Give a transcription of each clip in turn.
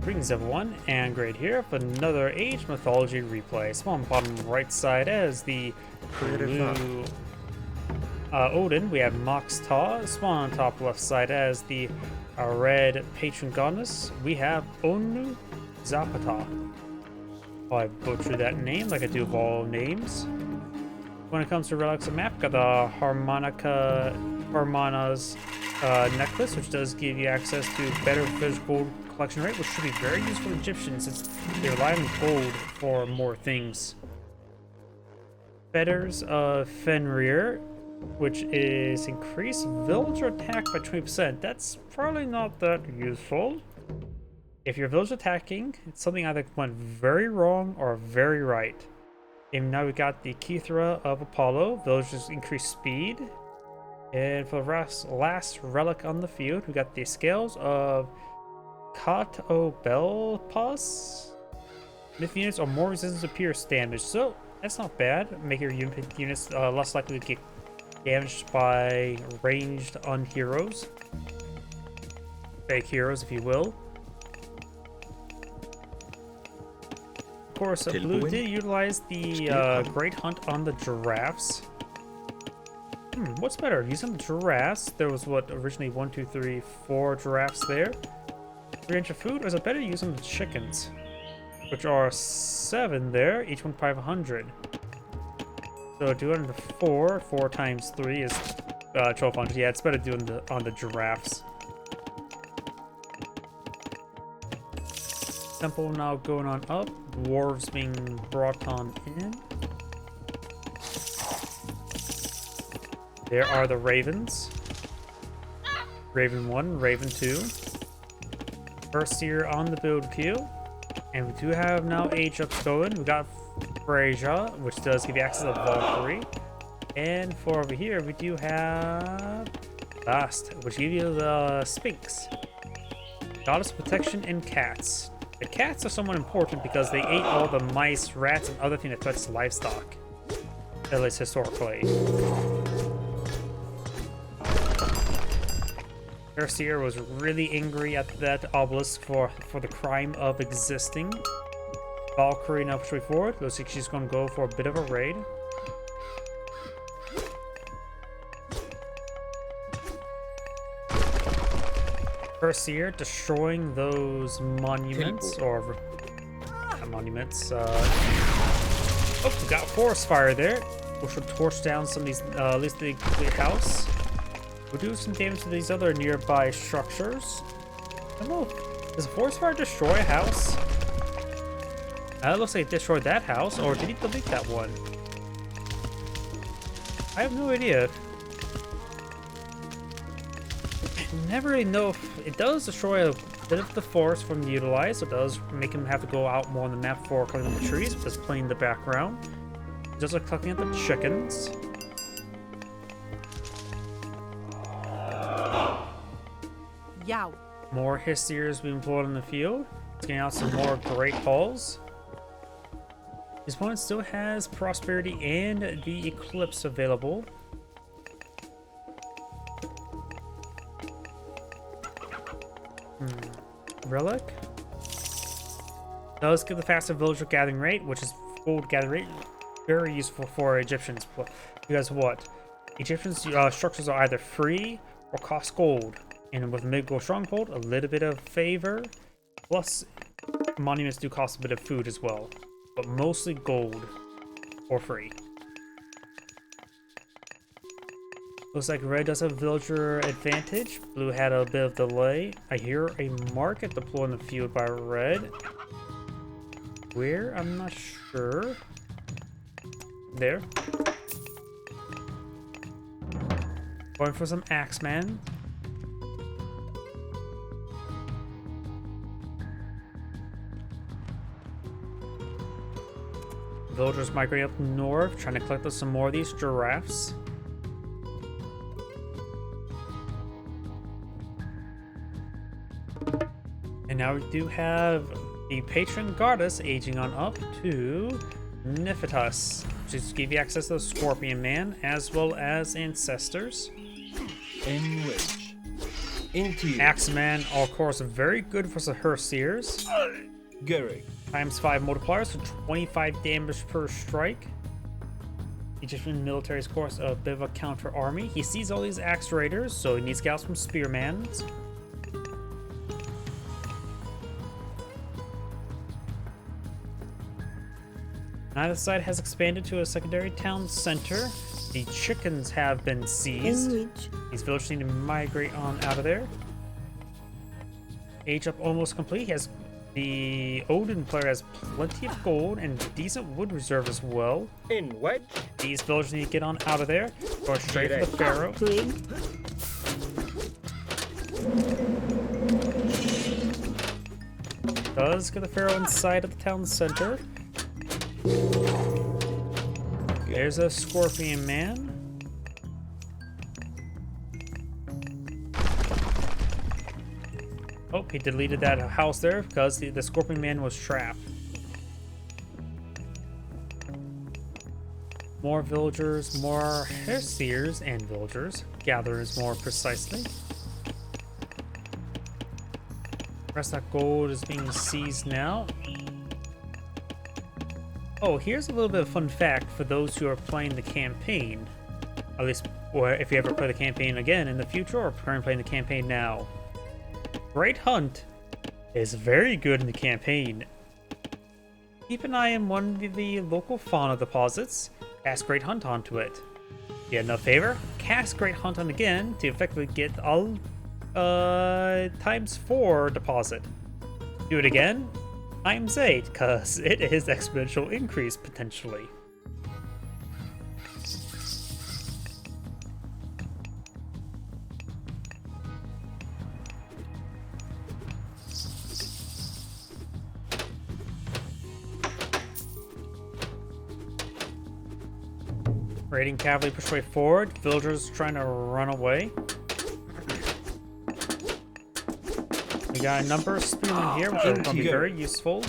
Greetings everyone, and Great here for another Age Mythology Replay. Small on the bottom right side as the blue Odin, we have MaxTa. Small on the top left side as the red Patron goddess, we have ONU Zapata. I butchered that name like I do of all names. When it comes to relics of map, got the Harmana's necklace, which does give you access to better physical collection rate, which should be very useful for Egyptians since they rely on gold for more things. Fetters of Fenrir, which is increased villager attack by 20%. That's probably not that useful. If your village attacking, it's something either went very wrong or very right. And now we got the Kithra of Apollo, villagers increased speed. And for the last relic on the field, we got the scales of Katobelpas. Myth units are more resistant to pierce damage, so that's not bad. Make your units less likely to get damaged by ranged unheroes. Fake heroes, if you will. Of course, Blue did utilize the Great Hunt on the giraffes. What's better? Using the giraffes, there was what, originally 1, 2, 3, 4 giraffes there. 300 food, or is it better using the chickens? Which are 7 there, each one 500. So doing the 4 times 3 is 1200. Yeah, it's better doing on the giraffes. Temple now going on up, dwarves being brought on in. There are the ravens. Raven 1, Raven 2. First year on the build queue. And we do have now age ups going. We got Freya, which does give you access to Valkyrie. And for over here, we do have Bast, which gives you the Sphinx. Goddess of Protection and Cats. The cats are somewhat important because they ate all the mice, rats, and other things that touch livestock. At least historically. Erseer was really angry at that obelisk for the crime of existing. Valkyrie now pushing forward. Looks like she's going to go for a bit of a raid. Erseer destroying those monuments, or monuments. Oh, we got forest fire there, which will torch down some of these, at least the house. We'll do some damage to these other nearby structures. I don't know. Does a forest fire destroy a house? It looks like it destroyed that house, or did he delete that one? I have no idea. I never really know if it does destroy a bit of the forest from the utilize. It does make him have to go out more on the map for collecting the trees, just playing the background. Just like collecting the chickens. Yow. More Hysteers being pulled in the field. It's getting out some more great hauls. His opponent still has Prosperity and the Eclipse available. Relic. Does give the faster villager gathering rate, which is gold gathering rate. Very useful for Egyptians. Because what? Egyptians' structures are either free or cost gold. And with mid-gold stronghold, a little bit of favor. Plus, monuments do cost a bit of food as well. But mostly gold or free. Looks like red does have villager advantage. Blue had a bit of delay. I hear a market deployed in the field by red. Where? I'm not sure. There. Going for some Axeman. Villagers migrating up north, trying to collect some more of these giraffes. And now we do have the patron goddess aging on up to Niphetus, which is give you access to the Scorpion Man as well as ancestors. Enrich. Into you. Axeman, of course, very good for her seers. Gary. ×5 multipliers, so 25 damage per strike. Egyptian military is, of course, a bit of a counter army. He sees all these axe raiders, so he needs to get out some spearmans. Neither side has expanded to a secondary town center. The chickens have been seized. These villagers need to migrate on out of there. Age up almost complete. He has the Odin player has plenty of gold and decent wood reserve as well. In wedge. These villagers need to get on out of there. Go straight for the Pharaoh. Does get the Pharaoh inside of the town center. There's a Scorpion Man. Oh, he deleted that house there because the Scorpion Man was trapped. More villagers, more Herseers and villagers. Gatherers more precisely. The rest of that gold is being seized now. Oh, here's a little bit of fun fact for those who are playing the campaign. At least, or if you ever play the campaign again in the future, or currently playing the campaign now. Great Hunt is very good in the campaign. Keep an eye on one of the local fauna deposits. Cast Great Hunt onto it. Get enough favor, cast Great Hunt on again to effectively get all ×4 deposit. Do it again, ×8, because it is exponential increase potentially. Raiding cavalry push way forward. Villagers trying to run away. We got a number of spearmen here, which are going to be very useful.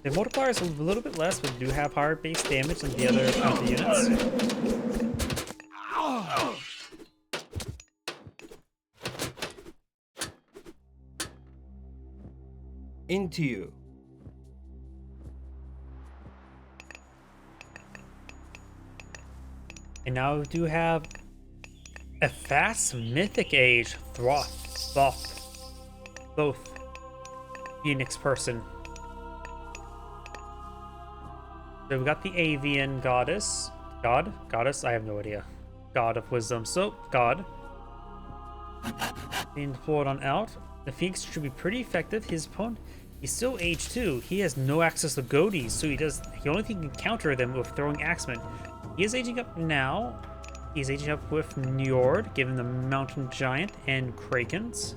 The multiplier is a little bit less, but do have higher base damage than the other units. Into you. And now we do have a fast mythic age Thoth, both Phoenix person. So we got the avian goddess, goddess, I have no idea. God of wisdom, so God. Being deployed on out. The Phoenix should be pretty effective. His opponent, he's still age 2. He has no access to goatees, so he only can counter them with throwing axemen. He is aging up now. He's aging up with Njord, given the Mountain Giant and Krakens.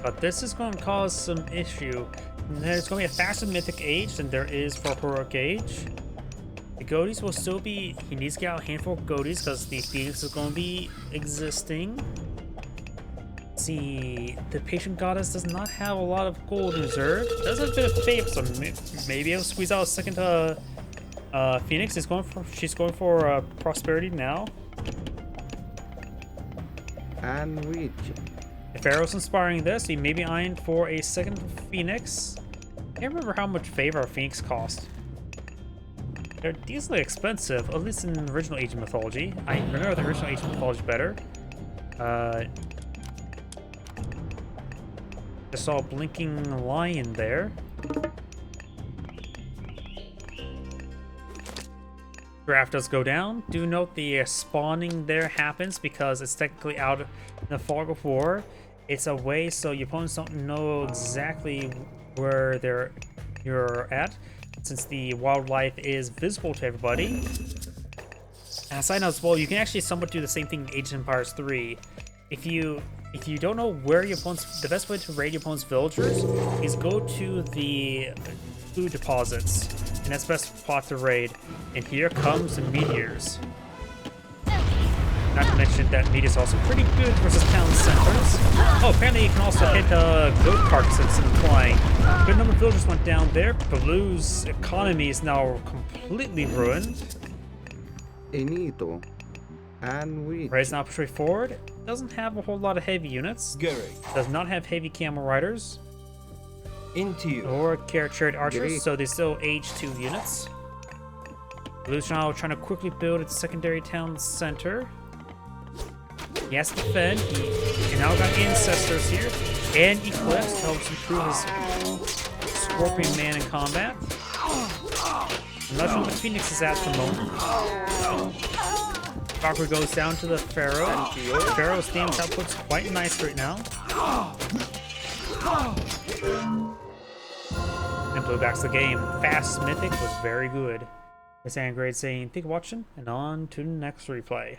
But this is going to cause some issue. There's going to be a faster mythic age than there is for heroic age. The goatees will still be... He needs to get out a handful of goatees because the Phoenix is going to be existing. See, the patient goddess does not have a lot of gold reserve. Does have a bit of faith, so maybe I'll squeeze out a second Phoenix. She's going for prosperity now. And reach. The Pharaoh's inspiring this. He may be eyeing for a second Phoenix. I can't remember how much favor a Phoenix cost. They're decently expensive, at least in the original Age of Mythology. I remember the original Age of Mythology better. Just saw a blinking lion there. Draft does go down. Do note the spawning there happens because it's technically out in the fog of war. It's a way so your opponents don't know exactly where you're at, since the wildlife is visible to everybody. And a side note as well, you can actually somewhat do the same thing in Age of Empires 3. If you don't know where your opponent's, the best way to raid your opponent's villagers is go to the food deposits, and that's the best spot to raid. And here comes the meteors. Not to mention that meteors are also pretty good versus town centers. Oh, apparently you can also hit goat carcasses and flying. A good number of villagers went down there. Blue's economy is now completely ruined. Inito. And wheat. Raise now push forward. Doesn't have a whole lot of heavy units. Gary. Does not have heavy camel riders Into you. or chariot archers, Great. so they still age 2 units. Blue's now trying to quickly build its secondary town center. He has to defend. He now got ancestors here and Eclipse helps improve his Scorpion Man in combat. I'm not sure what the Phoenix is at the moment. Valkyrie goes down to the Pharaoh. Pharaoh's damage output's quite nice right now. And Blue backs the game. Fast Mythic was very good. This Grade saying, thank you for watching, and on to the next replay.